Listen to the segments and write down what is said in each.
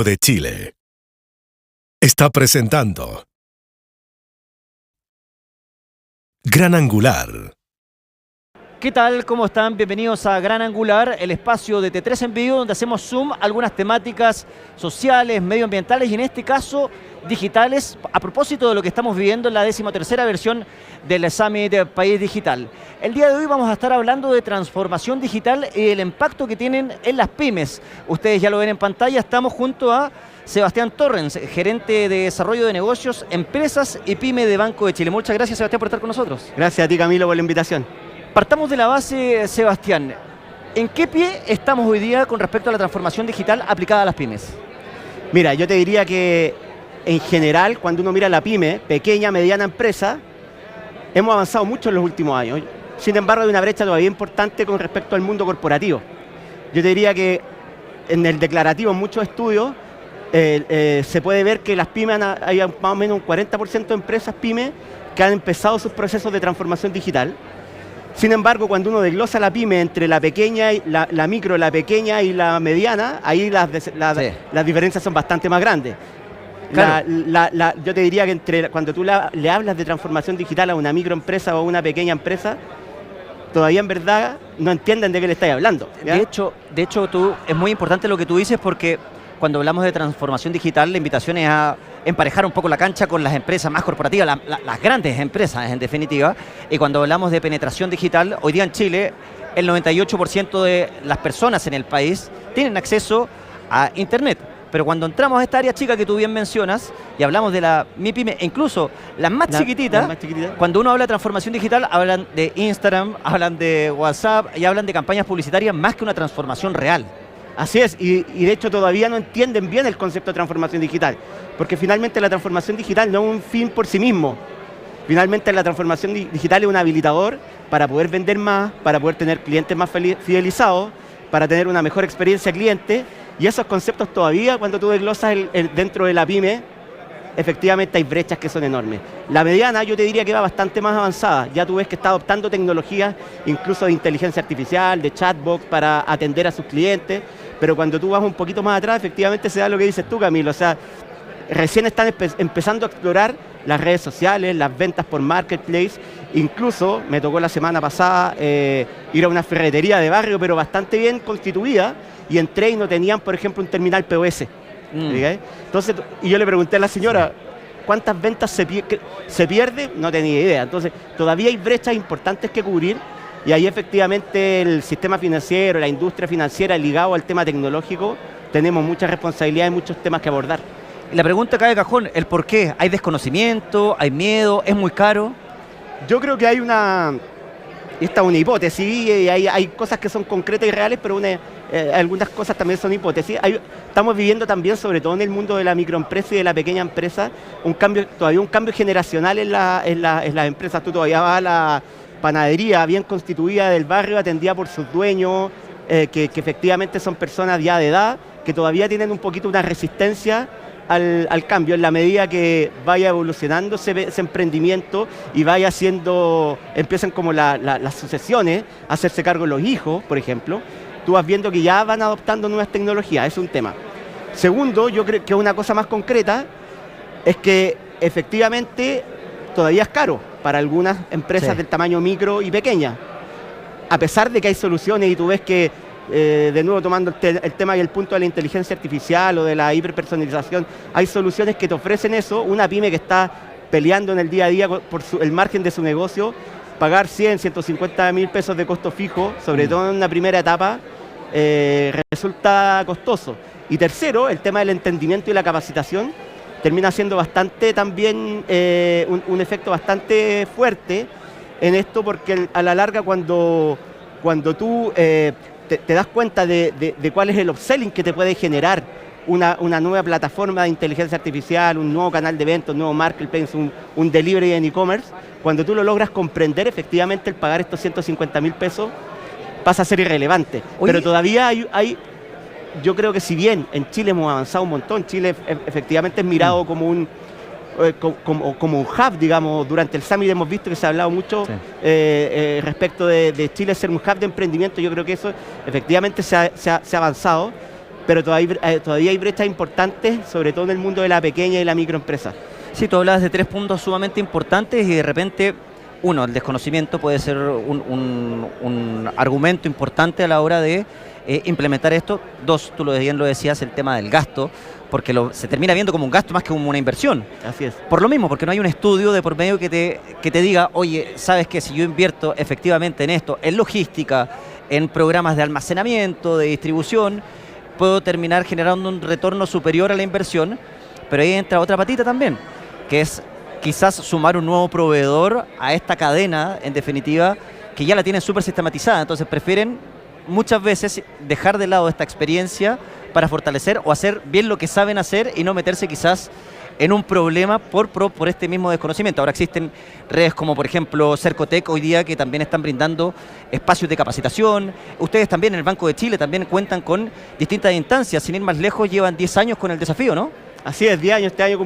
de Chile está presentando Gran Angular. ¿Qué tal? ¿Cómo están? Bienvenidos a Gran Angular, el espacio de T3 en vivo, donde hacemos zoom a algunas temáticas sociales, medioambientales y en este caso digitales, a propósito de lo que estamos viviendo en la 13ª versión del Summit País Digital. El día de hoy vamos a estar hablando de transformación digital y el impacto que tienen en las pymes. Ustedes ya lo ven en pantalla, estamos junto a Sebastián Torrens, gerente de desarrollo de negocios, empresas y pyme de Banco de Chile. Muchas gracias, Sebastián, por estar con nosotros. Gracias a ti, Camilo, por la invitación. Partamos de la base, Sebastián. ¿En qué pie estamos hoy día con respecto a la transformación digital aplicada a las pymes? Mira, yo te diría que en general, cuando uno mira la pyme, pequeña, mediana empresa, hemos avanzado mucho en los últimos años. Sin embargo, hay una brecha todavía importante con respecto al mundo corporativo. Yo te diría que en el declarativo, en muchos estudios, se puede ver que las pymes, hay más o menos un 40% de empresas pymes que han empezado sus procesos de transformación digital. Sin embargo, cuando uno desglosa la pyme entre la pequeña, la micro, la pequeña y la mediana, ahí las diferencias son bastante más grandes. Claro. Yo te diría que cuando tú le hablas de transformación digital a una microempresa o a una pequeña empresa, todavía en verdad no entienden de qué le estás hablando. ¿Ya? De hecho, es muy importante lo que tú dices porque cuando hablamos de transformación digital, la invitación es a emparejar un poco la cancha con las empresas más corporativas, las grandes empresas en definitiva. Y cuando hablamos de penetración digital, hoy día en Chile, el 98% de las personas en el país tienen acceso a Internet. Pero cuando entramos a esta área chica que tú bien mencionas y hablamos de la MIPYME, e incluso las más chiquititas, cuando uno habla de transformación digital, hablan de Instagram, hablan de WhatsApp y hablan de campañas publicitarias más que una transformación real. Así es, y de hecho todavía no entienden bien el concepto de transformación digital, porque finalmente la transformación digital no es un fin por sí mismo. Finalmente la transformación digital es un habilitador para poder vender más, para poder tener clientes más fidelizados, para tener una mejor experiencia cliente, y esos conceptos todavía, cuando tú desglosas dentro de la pyme, efectivamente hay brechas que son enormes. La mediana yo te diría que va bastante más avanzada. Ya tú ves que está adoptando tecnologías, incluso de inteligencia artificial, de chatbots para atender a sus clientes, pero cuando tú vas un poquito más atrás, efectivamente se da lo que dices tú, Camilo. O sea, recién están empezando a explorar las redes sociales, las ventas por marketplace. Incluso me tocó la semana pasada ir a una ferretería de barrio, pero bastante bien constituida, y entré y no tenían, por ejemplo, un terminal POS. Entonces, y yo le pregunté a la señora, ¿cuántas ventas se pierde? No tenía idea. Entonces, todavía hay brechas importantes que cubrir, y ahí efectivamente el sistema financiero, la industria financiera ligado al tema tecnológico, tenemos muchas responsabilidades y muchos temas que abordar. Y la pregunta cae de cajón, ¿el por qué? ¿Hay desconocimiento? ¿Hay miedo? ¿Es muy caro? Yo creo que hay una hipótesis, y hay cosas que son concretas y reales, pero algunas cosas también son hipótesis. Estamos viviendo también, sobre todo en el mundo de la microempresa y de la pequeña empresa, todavía un cambio generacional en las empresas. Tú todavía vas a la panadería bien constituida del barrio, atendida por sus dueños, que efectivamente son personas ya de edad, que todavía tienen un poquito una resistencia al cambio. En la medida que vaya evolucionando ese emprendimiento y empiezan como las sucesiones, a hacerse cargo los hijos, por ejemplo, tú vas viendo que ya van adoptando nuevas tecnologías. Es un tema. Segundo, yo creo que una cosa más concreta es que efectivamente todavía es caro para algunas empresas del tamaño micro y pequeña. A pesar de que hay soluciones, y tú ves que de nuevo tomando el tema y el punto de la inteligencia artificial o de la hiperpersonalización, hay soluciones que te ofrecen eso. Una pyme que está peleando en el día a día por el margen de su negocio, pagar 100, 150 mil pesos de costo fijo, sobre todo en una primera etapa, resulta costoso. Y tercero, el tema del entendimiento y la capacitación termina siendo bastante también un efecto bastante fuerte en esto, porque a la larga cuando tú te das cuenta de cuál es el upselling que te puede generar una nueva plataforma de inteligencia artificial, un nuevo canal de ventas, un nuevo marketplace, un delivery en e-commerce, cuando tú lo logras comprender, efectivamente el pagar estos 150 mil pesos pasa a ser irrelevante. Oye, pero todavía yo creo que si bien en Chile hemos avanzado un montón, Chile efectivamente es mirado como un hub, digamos. Durante el Summit hemos visto que se ha hablado mucho respecto de Chile ser un hub de emprendimiento. Yo creo que eso efectivamente se ha avanzado, pero todavía hay brechas importantes, sobre todo en el mundo de la pequeña y la microempresa. Sí, tú hablabas de 3 puntos sumamente importantes y de repente, uno, el desconocimiento puede ser un argumento importante a la hora de implementar esto. 2, tú bien lo decías, el tema del gasto, porque se termina viendo como un gasto más que como una inversión. Así es. Por lo mismo, porque no hay un estudio de por medio que te diga, oye, ¿sabes qué? Si yo invierto efectivamente en esto, en logística, en programas de almacenamiento, de distribución, puedo terminar generando un retorno superior a la inversión, pero ahí entra otra patita también, que es quizás sumar un nuevo proveedor a esta cadena, en definitiva, que ya la tienen súper sistematizada. Entonces prefieren muchas veces dejar de lado esta experiencia para fortalecer o hacer bien lo que saben hacer y no meterse quizás en un problema por este mismo desconocimiento. Ahora existen redes como por ejemplo Cercotec hoy día que también están brindando espacios de capacitación. Ustedes también en el Banco de Chile también cuentan con distintas instancias. Sin ir más lejos, llevan 10 años con el desafío, ¿no? Así es, 10 años. Este año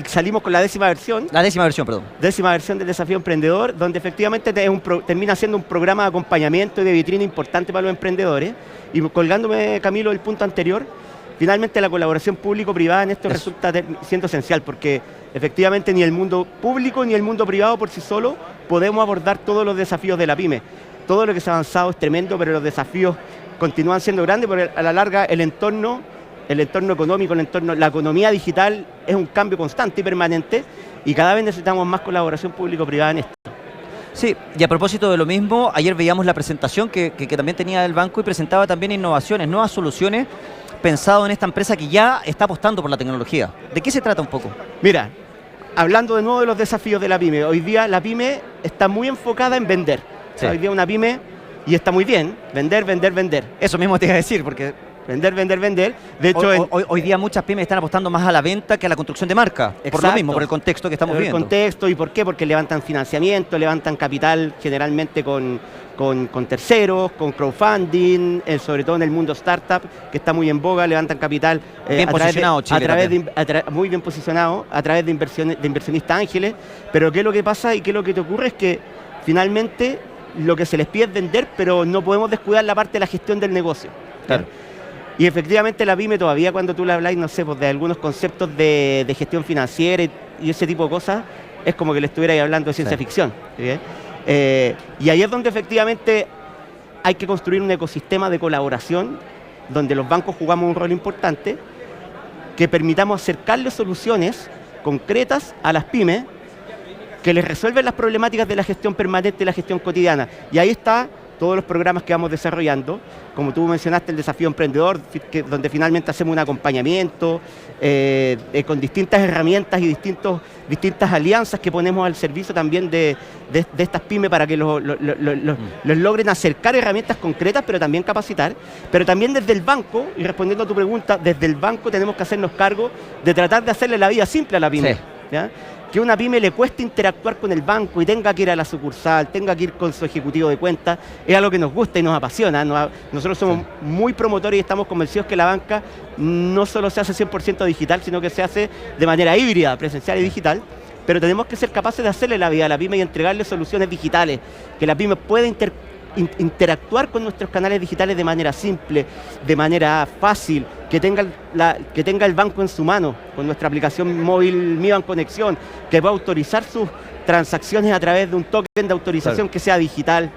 salimos con la 10ª versión. La 10ª versión, perdón. 10ª versión del Desafío Emprendedor, donde efectivamente termina siendo un programa de acompañamiento y de vitrina importante para los emprendedores. Y colgándome, Camilo, del punto anterior, finalmente la colaboración público-privada en esto resulta siendo esencial, porque efectivamente ni el mundo público ni el mundo privado por sí solo podemos abordar todos los desafíos de la pyme. Todo lo que se ha avanzado es tremendo, pero los desafíos continúan siendo grandes, porque a la larga el entorno económico, la economía digital es un cambio constante y permanente, y cada vez necesitamos más colaboración público-privada en esto. Sí, y a propósito de lo mismo, ayer veíamos la presentación que también tenía el banco y presentaba también innovaciones, nuevas soluciones pensado en esta empresa que ya está apostando por la tecnología. ¿De qué se trata un poco? Mira, hablando de nuevo de los desafíos de la pyme, hoy día la pyme está muy enfocada en vender. Sí. Hoy día una pyme, y está muy bien, vender. Eso mismo te iba a decir, porque... Vender. De hecho, hoy día muchas pymes están apostando más a la venta que a la construcción de marca. Exacto. Por lo mismo, por el contexto que estamos viendo. El contexto, ¿y por qué? Porque levantan financiamiento, levantan capital generalmente con terceros, con crowdfunding, sobre todo en el mundo startup, que está muy en boga, levantan capital bien posicionado Chile muy bien posicionado, a través de inversionistas ángeles. Pero ¿qué es lo que pasa y qué es lo que te ocurre? Es que finalmente lo que se les pide es vender, pero no podemos descuidar la parte de la gestión del negocio. Claro. Y efectivamente la pyme todavía, cuando tú le hablas, no sé, pues de algunos conceptos de gestión financiera y ese tipo de cosas, es como que le estuvierais hablando de ciencia ficción. ¿Sí? Y ahí es donde efectivamente hay que construir un ecosistema de colaboración, donde los bancos jugamos un rol importante, que permitamos acercarle soluciones concretas a las pymes, que les resuelven las problemáticas de la gestión permanente y la gestión cotidiana. Y ahí está todos los programas que vamos desarrollando, como tú mencionaste, el Desafío Emprendedor, donde finalmente hacemos un acompañamiento con distintas herramientas y distintas alianzas que ponemos al servicio también de estas pymes para que los logren acercar herramientas concretas, pero también capacitar. Pero también desde el banco, y respondiendo a tu pregunta, desde el banco tenemos que hacernos cargo de tratar de hacerle la vida simple a la pyme. Sí. ¿Ya? Que a una pyme le cueste interactuar con el banco y tenga que ir a la sucursal, tenga que ir con su ejecutivo de cuentas, es algo que nos gusta y nos apasiona. Nosotros somos muy promotores y estamos convencidos que la banca no solo se hace 100% digital, sino que se hace de manera híbrida, presencial y digital, pero tenemos que ser capaces de hacerle la vida a la pyme y entregarle soluciones digitales, que la pyme pueda interactuar con nuestros canales digitales de manera simple, de manera fácil, que tenga el banco en su mano, con nuestra aplicación móvil Mi Banco Conexión, que pueda autorizar sus transacciones a través de un token de autorización que sea digital,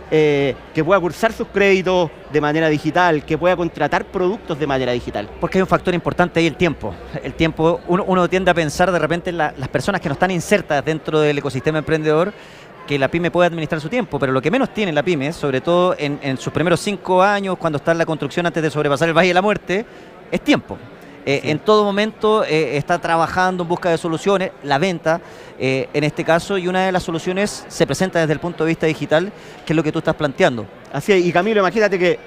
que pueda cursar sus créditos de manera digital, que pueda contratar productos de manera digital. Porque hay un factor importante ahí, el tiempo. El tiempo, uno tiende a pensar de repente en las personas que no están insertas dentro del ecosistema emprendedor, que la pyme puede administrar su tiempo, pero lo que menos tiene la pyme, sobre todo en sus primeros 5 años, cuando está en la construcción antes de sobrepasar el Valle de la Muerte, es tiempo. Sí. En todo momento está trabajando en busca de soluciones, la venta en este caso, y una de las soluciones se presenta desde el punto de vista digital, que es lo que tú estás planteando. Así es, y Camilo, imagínate que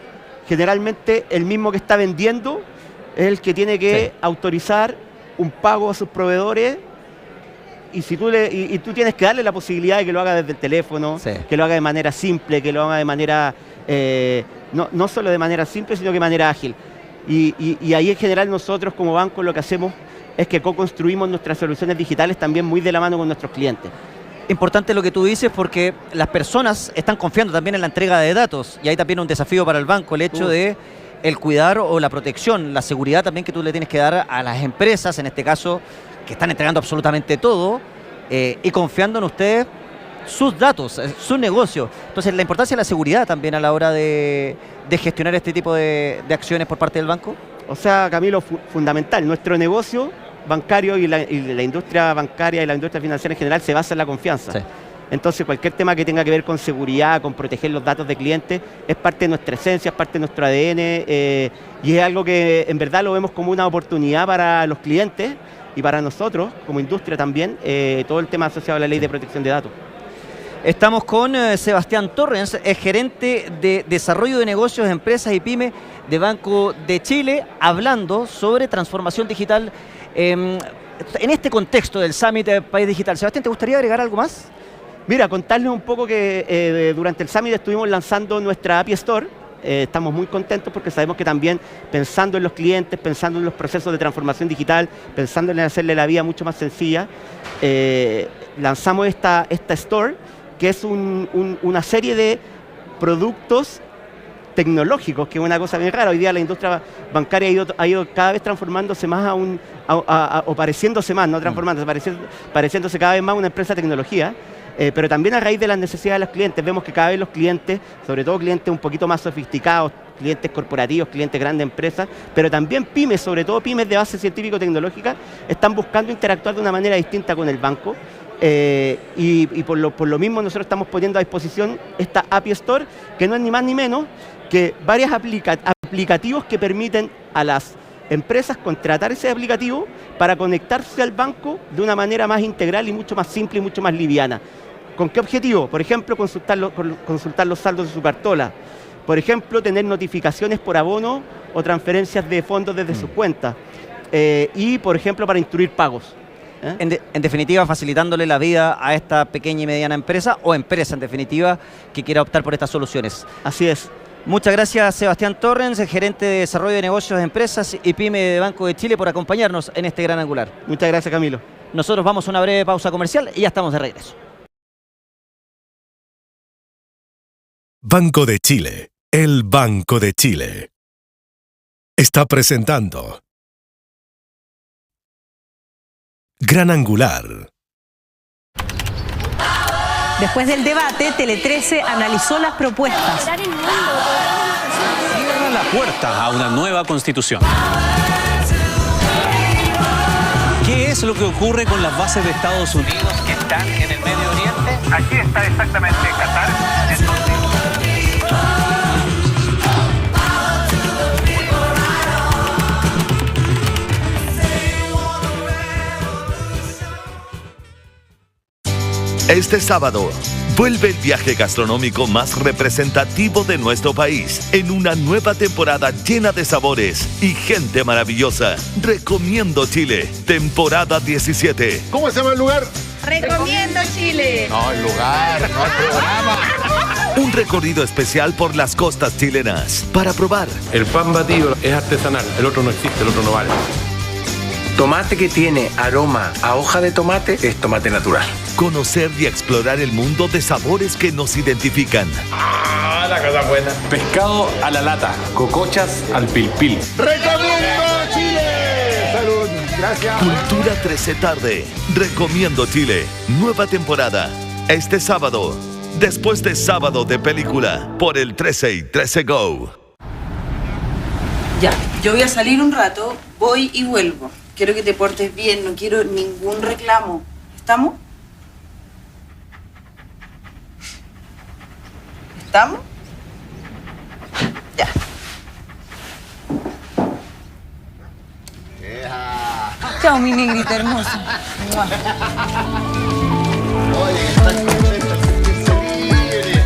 generalmente el mismo que está vendiendo es el que tiene que autorizar un pago a sus proveedores. Y si tú tienes que darle la posibilidad de que lo haga desde el teléfono, que lo haga de manera simple, que lo haga de manera, no solo de manera simple, sino de manera ágil. Y ahí en general nosotros como banco lo que hacemos es que co-construimos nuestras soluciones digitales también muy de la mano con nuestros clientes. Importante lo que tú dices, porque las personas están confiando también en la entrega de datos, y hay también un desafío para el banco, el hecho de el cuidar o la protección, la seguridad también que tú le tienes que dar a las empresas, en este caso, que están entregando absolutamente todo y confiando en ustedes sus datos, su negocio. Entonces, la importancia de la seguridad también a la hora de gestionar este tipo de acciones por parte del banco. O sea, Camilo, fundamental. Nuestro negocio bancario y la industria bancaria y la industria financiera en general se basa en la confianza. Sí. Entonces, cualquier tema que tenga que ver con seguridad, con proteger los datos de clientes, es parte de nuestra esencia, es parte de nuestro ADN y es algo que en verdad lo vemos como una oportunidad para los clientes y para nosotros, como industria también, todo el tema asociado a la ley de protección de datos. Estamos con Sebastián Torrens, es gerente de Desarrollo de Negocios, Empresas y Pymes de Banco de Chile, hablando sobre transformación digital en este contexto del Summit País Digital. Sebastián, ¿te gustaría agregar algo más? Mira, contarles un poco que durante el Summit estuvimos lanzando nuestra API Store. Estamos muy contentos porque sabemos que también pensando en los clientes, pensando en los procesos de transformación digital, pensando en hacerle la vida mucho más sencilla, lanzamos esta Store, que es una serie de productos tecnológicos, que es una cosa bien rara. Hoy día la industria bancaria ha ido cada vez transformándose más o pareciéndose más, no transformándose, pareciéndose cada vez más a una empresa de tecnología. Pero también a raíz de las necesidades de los clientes, vemos que cada vez los clientes, sobre todo clientes un poquito más sofisticados, clientes corporativos, clientes grandes empresas, pero también pymes, sobre todo pymes de base científico-tecnológica, están buscando interactuar de una manera distinta con el banco. Y por lo mismo nosotros estamos poniendo a disposición esta API Store, que no es ni más ni menos que varios aplicativos que permiten a las empresas contratar ese aplicativo para conectarse al banco de una manera más integral y mucho más simple y mucho más liviana. ¿Con qué objetivo? Por ejemplo, consultar los saldos de su cartola. Por ejemplo, tener notificaciones por abono o transferencias de fondos desde sus cuentas. Y, por ejemplo, para instruir pagos. En definitiva, facilitándole la vida a esta pequeña y mediana empresa o empresa, en definitiva, que quiera optar por estas soluciones. Así es. Muchas gracias, Sebastián Torrens, gerente de Desarrollo de Negocios de Empresas y PYME de Banco de Chile, por acompañarnos en este Gran Angular. Muchas gracias, Camilo. Nosotros vamos a una breve pausa comercial y ya estamos de regreso. Banco de Chile, el Banco de Chile. Está presentando Gran Angular. Después del debate, Tele 13 analizó las propuestas. Cierra la puerta a una nueva constitución. ¿Qué es lo que ocurre con las bases de Estados Unidos que están en el Medio Oriente? Aquí está exactamente Qatar. Este sábado, vuelve el viaje gastronómico más representativo de nuestro país en una nueva temporada llena de sabores y gente maravillosa. Recomiendo Chile, temporada 17. ¿Cómo se llama el lugar? Recomiendo Chile. No, el lugar, no el programa. Un recorrido especial por las costas chilenas para probar el pan batido es artesanal, el otro no existe, el otro no vale. Tomate que tiene aroma a hoja de tomate es tomate natural. Conocer y explorar el mundo de sabores que nos identifican. ¡Ah, la cosa buena! Pescado a la lata, cocochas al pilpil. ¡Recomiendo Chile! ¡Salud! Gracias. Cultura 13 tarde. Recomiendo Chile. Nueva temporada. Este sábado. Después de Sábado de Película. Por el 13 y 13 Go. Ya, yo voy a salir un rato, voy y vuelvo. Quiero que te portes bien, no quiero ningún reclamo. ¿Estamos? ¿Estamos? Ya. Chao, mi negrita hermosa. Oye, que estás contenta, sentirse libre.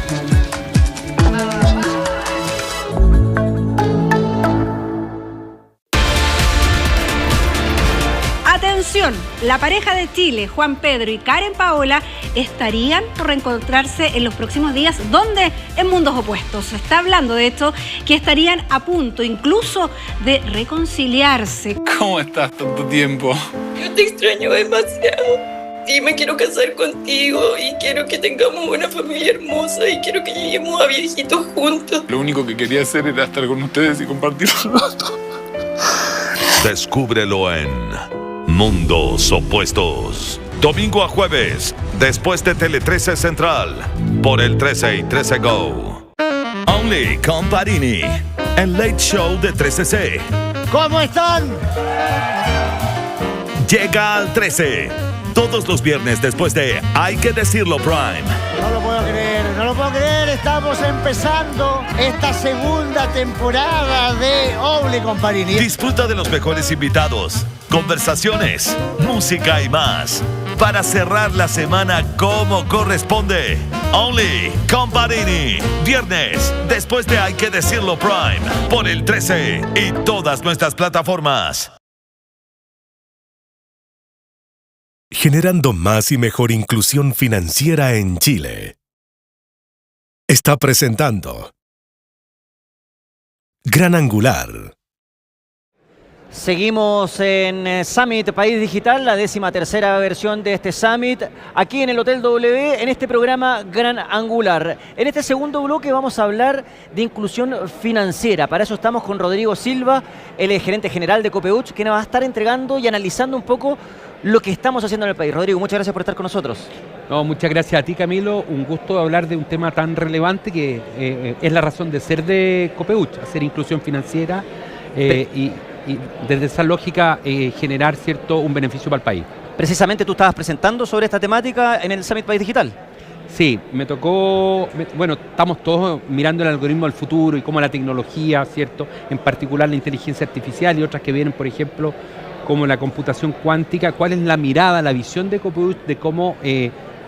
Atención, la pareja de Chile, Juan Pedro y Karen Paola, estarían por reencontrarse en los próximos días. ¿Dónde? En mundos opuestos. Se está hablando de esto, que estarían a punto incluso de reconciliarse. ¿Cómo estás tanto tiempo? Yo te extraño demasiado. ti, me quiero casar contigo y quiero que tengamos una familia hermosa y quiero que lleguemos a viejitos juntos. Lo único que quería hacer era estar con ustedes y compartir un rato. Descúbrelo en Mundos Opuestos. Domingo a jueves, después de Tele 13 Central, por el 13 y 13 Go. Only con Parini, el Late Show de 13C. ¿Cómo están? Llega al 13, todos los viernes después de Hay que Decirlo Prime. No lo puedo creer, no lo puedo creer. Estamos empezando esta segunda temporada de Only con Parini. Disfruta de los mejores invitados, conversaciones, música y más. Para cerrar la semana como corresponde. Only con Parini. Viernes, después de Hay que Decirlo Prime. Por el 13 y todas nuestras plataformas. Generando más y mejor inclusión financiera en Chile. Está presentando Gran Angular. Seguimos en Summit País Digital, la 13ª versión de este Summit, aquí en el Hotel W, en este programa Gran Angular. En este segundo bloque vamos a hablar de inclusión financiera. Para eso estamos con Rodrigo Silva, él es gerente general de Copeuch, que nos va a estar entregando y analizando un poco lo que estamos haciendo en el país. Rodrigo, muchas gracias por estar con nosotros. No, muchas gracias a ti, Camilo. Un gusto hablar de un tema tan relevante que es la razón de ser de Copeuch, hacer inclusión financiera y desde esa lógica generar un beneficio para el país. Precisamente tú estabas presentando sobre esta temática en el Summit País Digital. Sí, me tocó, bueno, estamos todos mirando el algoritmo del futuro y cómo la tecnología, ¿cierto? En particular la inteligencia artificial y otras que vienen, por ejemplo, como la computación cuántica, cuál es la mirada, la visión de Copeuch de cómo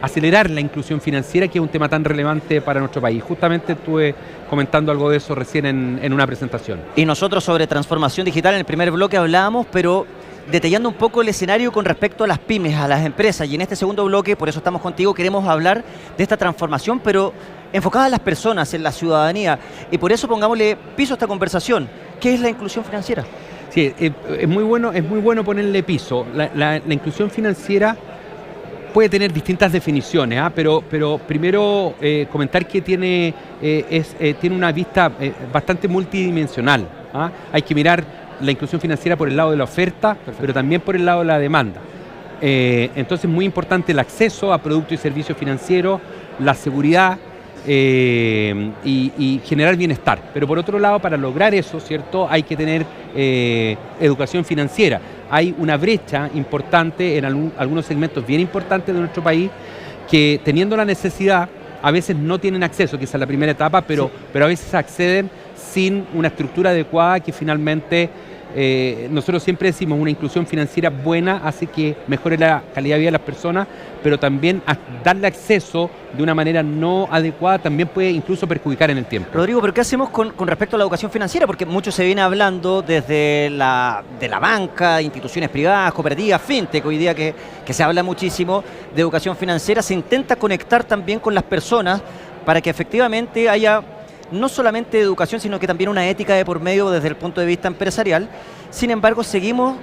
acelerar la inclusión financiera, que es un tema tan relevante para nuestro país. Justamente estuve comentando algo de eso recién en una presentación. Y nosotros sobre transformación digital en el primer bloque hablábamos, pero detallando un poco el escenario con respecto a las pymes, a las empresas. Y en este segundo bloque, por eso estamos contigo, queremos hablar de esta transformación, pero enfocada en las personas, en la ciudadanía. Y por eso pongámosle piso a esta conversación. ¿Qué es la inclusión financiera? Sí, es muy bueno ponerle piso. La inclusión financiera puede tener distintas definiciones, pero primero comentar que tiene una vista bastante multidimensional. Hay que mirar la inclusión financiera por el lado de la oferta, perfecto, pero también por el lado de la demanda. Entonces es muy importante el acceso a productos y servicios financieros, la seguridad y generar bienestar. Pero por otro lado, para lograr eso, ¿cierto?, hay que tener educación financiera. Hay una brecha importante en algunos segmentos bien importantes de nuestro país que, teniendo la necesidad, a veces no tienen acceso, que esa es la primera etapa, pero a veces acceden sin una estructura adecuada que finalmente nosotros siempre decimos una inclusión financiera buena hace que mejore la calidad de vida de las personas, pero también darle acceso de una manera no adecuada también puede incluso perjudicar en el tiempo. Rodrigo, ¿pero qué hacemos con respecto a la educación financiera? Porque mucho se viene hablando desde de la banca, instituciones privadas, cooperativas, fintech, hoy día que se habla muchísimo de educación financiera. Se intenta conectar también con las personas para que efectivamente haya no solamente educación, sino que también una ética de por medio desde el punto de vista empresarial. Sin embargo, seguimos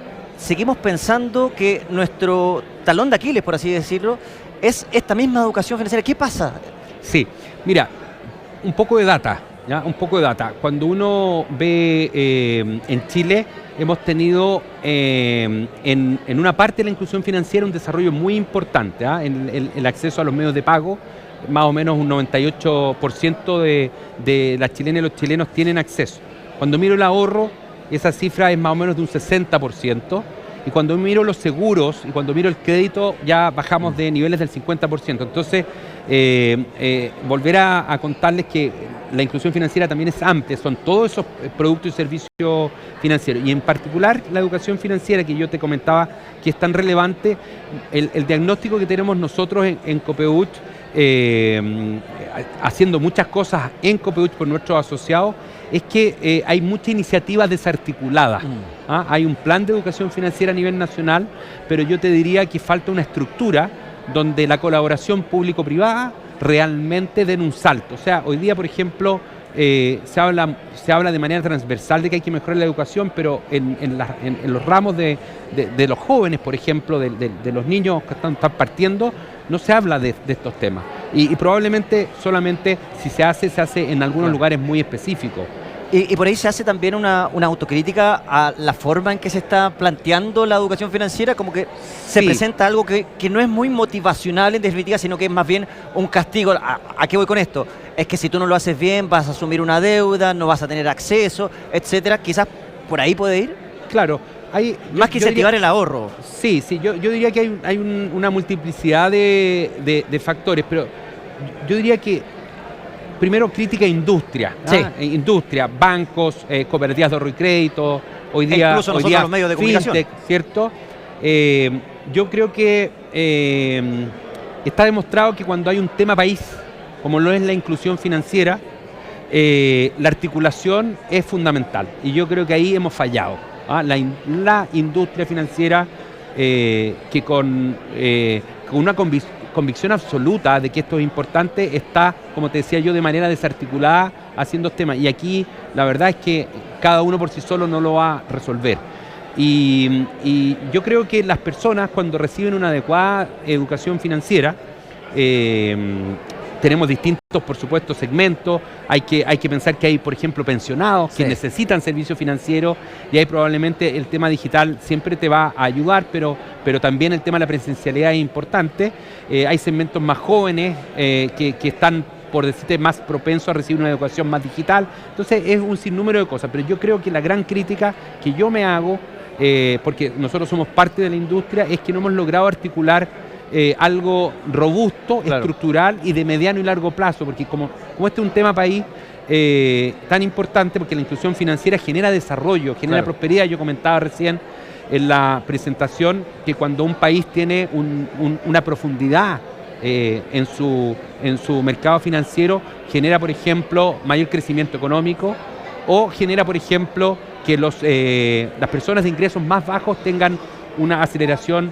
pensando que nuestro talón de Aquiles, por así decirlo, es esta misma educación financiera. ¿Qué pasa? Sí, mira, un poco de data, ¿ya? Un poco de data. Cuando uno ve en Chile, hemos tenido en una parte de la inclusión financiera un desarrollo muy importante, en el acceso a los medios de pago. Más o menos un 98% de las chilenas y los chilenos tienen acceso. Cuando miro el ahorro, esa cifra es más o menos de un 60%. Y cuando miro los seguros y cuando miro el crédito, ya bajamos de niveles del 50%. Entonces, volver a contarles que la inclusión financiera también es amplia, son todos esos productos y servicios financieros. Y en particular la educación financiera que yo te comentaba que es tan relevante, el diagnóstico que tenemos nosotros en Copeuch, haciendo muchas cosas en Copeuch por nuestros asociados, es que hay muchas iniciativas desarticuladas. Hay un plan de educación financiera a nivel nacional, pero yo te diría que falta una estructura donde la colaboración público-privada realmente den un salto. O sea, hoy día, por ejemplo, se habla de manera transversal de que hay que mejorar la educación, pero en los ramos de los jóvenes, por ejemplo, de los niños que están partiendo, no se habla de estos temas. Y probablemente solamente si se hace en algunos lugares muy específicos. Y por ahí se hace también una autocrítica a la forma en que se está planteando la educación financiera, como que se presenta algo que no es muy motivacional en definitiva, sino que es más bien un castigo. ¿A qué voy con esto? Es que si tú no lo haces bien vas a asumir una deuda, no vas a tener acceso, etcétera. Quizás por ahí puede ir. Claro. Más que incentivar el ahorro. Sí, yo diría que hay una multiplicidad de factores, pero yo diría que primero crítica a industria, industria, bancos, cooperativas de ahorro y crédito, hoy día incluso nosotros los medios de comunicación, fintech, ¿cierto? Yo creo que está demostrado que cuando hay un tema país, como lo es la inclusión financiera, la articulación es fundamental. Y yo creo que ahí hemos fallado. La industria financiera que con una convicción absoluta de que esto es importante, está, como te decía yo, de manera desarticulada haciendo temas. Y aquí la verdad es que cada uno por sí solo no lo va a resolver. Y yo creo que las personas, cuando reciben una adecuada educación financiera, tenemos distintos, por supuesto, segmentos. Hay que pensar que hay, por ejemplo, pensionados que necesitan servicios financieros, y ahí probablemente el tema digital siempre te va a ayudar, pero también el tema de la presencialidad es importante. Hay segmentos más jóvenes que están, por decirte, más propensos a recibir una educación más digital. Entonces es un sinnúmero de cosas, pero yo creo que la gran crítica que yo me hago, porque nosotros somos parte de la industria, es que no hemos logrado articular algo robusto, estructural y de mediano y largo plazo, porque como este es un tema país tan importante, porque la inclusión financiera genera desarrollo, genera prosperidad. Yo comentaba recién en la presentación que cuando un país tiene una profundidad en su mercado financiero, genera, por ejemplo, mayor crecimiento económico, o genera, por ejemplo, que las personas de ingresos más bajos tengan una aceleración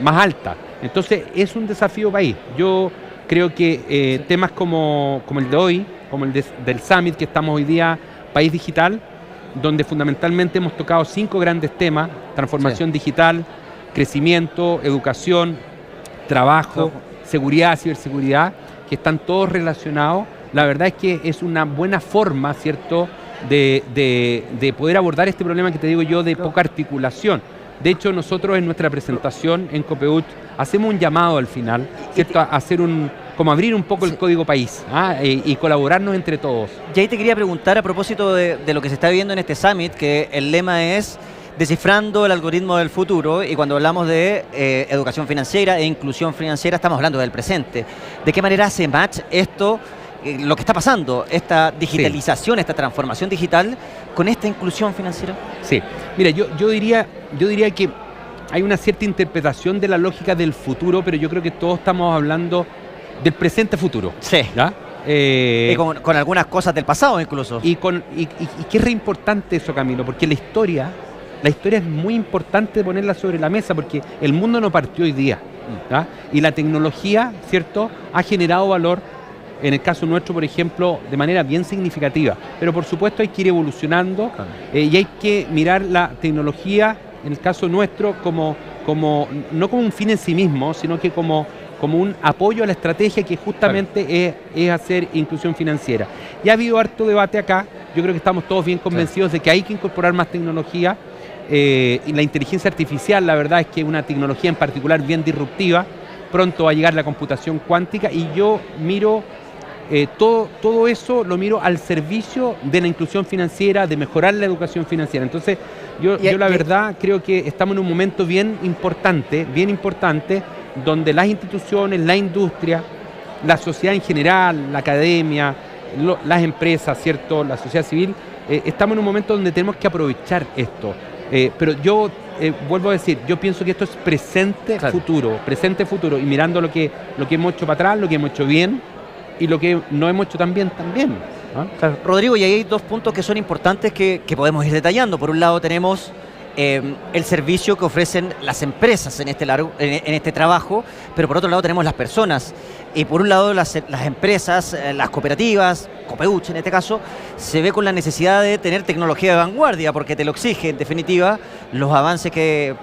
más alta. Entonces es un desafío país. Yo creo que temas como el de hoy, como el del Summit que estamos hoy día, País Digital, donde fundamentalmente hemos tocado 5 grandes temas: transformación digital, crecimiento, educación, trabajo, seguridad, ciberseguridad, que están todos relacionados. La verdad es que es una buena forma, ¿cierto?, de poder abordar este problema que te digo yo de poca articulación. De hecho, nosotros en nuestra presentación en Copehut hacemos un llamado al final, ¿cierto?, a hacer como abrir un poco el código país y colaborarnos entre todos. Y ahí te quería preguntar a propósito de lo que se está viendo en este Summit, que el lema es descifrando el algoritmo del futuro, y cuando hablamos de educación financiera e inclusión financiera estamos hablando del presente. ¿De qué manera hace match esto, lo que está pasando, esta digitalización, esta transformación digital, con esta inclusión financiera? Sí, mira, yo diría que hay una cierta interpretación de la lógica del futuro, pero yo creo que todos estamos hablando del presente futuro. Sí. ¿Ya? Y con algunas cosas del pasado incluso. Y que es re importante eso, Camilo, porque la historia es muy importante ponerla sobre la mesa, porque el mundo no partió hoy día, ¿ya? Y la tecnología, ¿cierto?, ha generado valor. En el caso nuestro, por ejemplo, de manera bien significativa. Pero por supuesto hay que ir evolucionando, y hay que mirar la tecnología, en el caso nuestro, no como un fin en sí mismo, sino que como un apoyo a la estrategia que justamente es hacer inclusión financiera. Y ha habido harto debate acá. Yo creo que estamos todos bien convencidos de que hay que incorporar más tecnología. Y la inteligencia artificial, la verdad es que es una tecnología en particular bien disruptiva. Pronto va a llegar la computación cuántica, y yo miro todo eso, lo miro al servicio de la inclusión financiera, de mejorar la educación financiera. Entonces, yo la verdad creo que estamos en un momento bien importante, donde las instituciones, la industria, la sociedad en general, la academia, las empresas, ¿cierto?, la sociedad civil, estamos en un momento donde tenemos que aprovechar esto. Pero yo vuelvo a decir, yo pienso que esto es presente-futuro, y mirando lo que hemos hecho para atrás, lo que hemos hecho bien, y lo que no hemos hecho tan bien también. Claro. Rodrigo, y ahí hay 2 puntos que son importantes que podemos ir detallando. Por un lado tenemos el servicio que ofrecen las empresas en este trabajo, pero por otro lado tenemos las personas. Y por un lado las empresas, las cooperativas, Copeuch en este caso, se ve con la necesidad de tener tecnología de vanguardia, porque te lo exige, en definitiva, los avances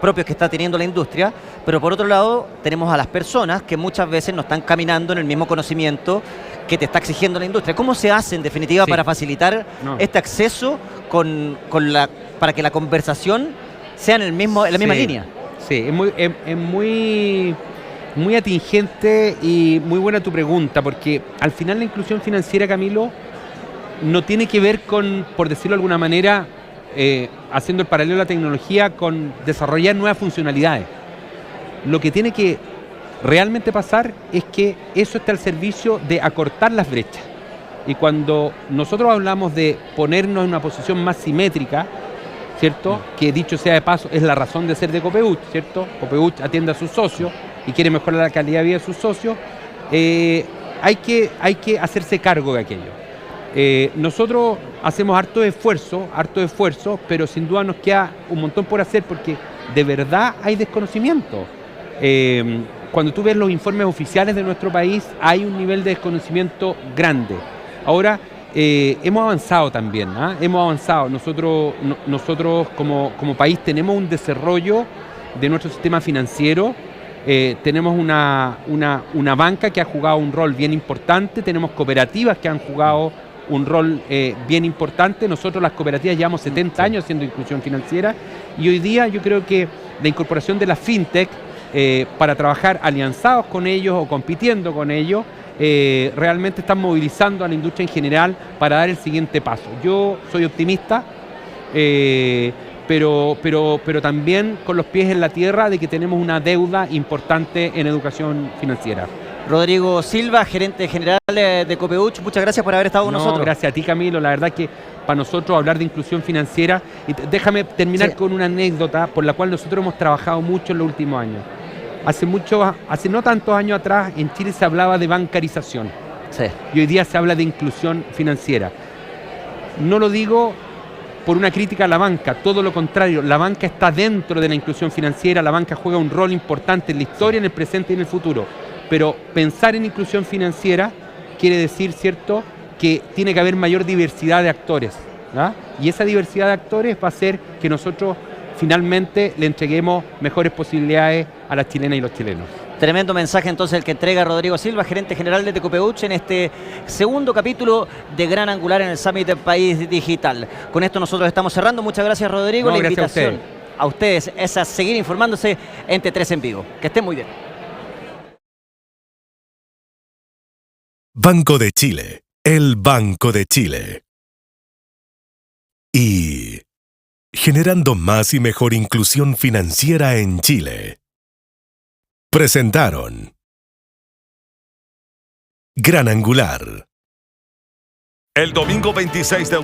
propios que está teniendo la industria, pero por otro lado, tenemos a las personas que muchas veces no están caminando en el mismo conocimiento que te está exigiendo la industria. ¿Cómo se hace, en definitiva, para facilitar este acceso para que la conversación sea en la misma línea? Sí, es muy atingente y muy buena tu pregunta, porque al final la inclusión financiera, Camilo, no tiene que ver con, por decirlo de alguna manera, haciendo el paralelo a la tecnología, con desarrollar nuevas funcionalidades. Lo que tiene que realmente pasar es que eso esté al servicio de acortar las brechas. Y cuando nosotros hablamos de ponernos en una posición más simétrica, ¿cierto? Que dicho sea de paso, es la razón de ser de Copeuch, ¿cierto? Copeuch atiende a sus socios y quiere mejorar la calidad de vida de sus socios. Hay que hacerse cargo de aquello. Nosotros hacemos harto esfuerzo, pero sin duda nos queda un montón por hacer porque de verdad hay desconocimiento. Cuando tú ves los informes oficiales de nuestro país, hay un nivel de desconocimiento grande. Ahora, hemos avanzado también, ¿eh? Hemos avanzado. Nosotros como país tenemos un desarrollo de nuestro sistema financiero, tenemos una banca que ha jugado un rol bien importante, tenemos cooperativas que han jugado un rol bien importante. Nosotros las cooperativas llevamos 70 años haciendo inclusión financiera y hoy día yo creo que la incorporación de la fintech para trabajar alianzados con ellos o compitiendo con ellos, realmente están movilizando a la industria en general para dar el siguiente paso. Yo soy optimista, pero también con los pies en la tierra de que tenemos una deuda importante en educación financiera. Rodrigo Silva, gerente general de Copeuch, muchas gracias por haber estado con nosotros. Gracias a ti, Camilo. La verdad que para nosotros hablar de inclusión financiera, y déjame terminar con una anécdota por la cual nosotros hemos trabajado mucho en los últimos años. Hace no tantos años atrás en Chile se hablaba de bancarización. Sí. Y hoy día se habla de inclusión financiera. No lo digo por una crítica a la banca, todo lo contrario, la banca está dentro de la inclusión financiera, la banca juega un rol importante en la historia, en el presente y en el futuro. Pero pensar en inclusión financiera quiere decir, ¿cierto?, que tiene que haber mayor diversidad de actores, ¿verdad? Y esa diversidad de actores va a hacer que nosotros finalmente le entreguemos mejores posibilidades a las chilenas y los chilenos. Tremendo mensaje entonces el que entrega Rodrigo Silva, gerente general de Copeuch, en este segundo capítulo de Gran Angular en el Summit del País Digital. Con esto nosotros estamos cerrando. Muchas gracias, Rodrigo. La invitación a ustedes es a seguir informándose en T3 en vivo. Que estén muy bien. Banco de Chile, el Banco de Chile. Y generando más y mejor inclusión financiera en Chile. Presentaron Gran Angular. El domingo 26 de octubre.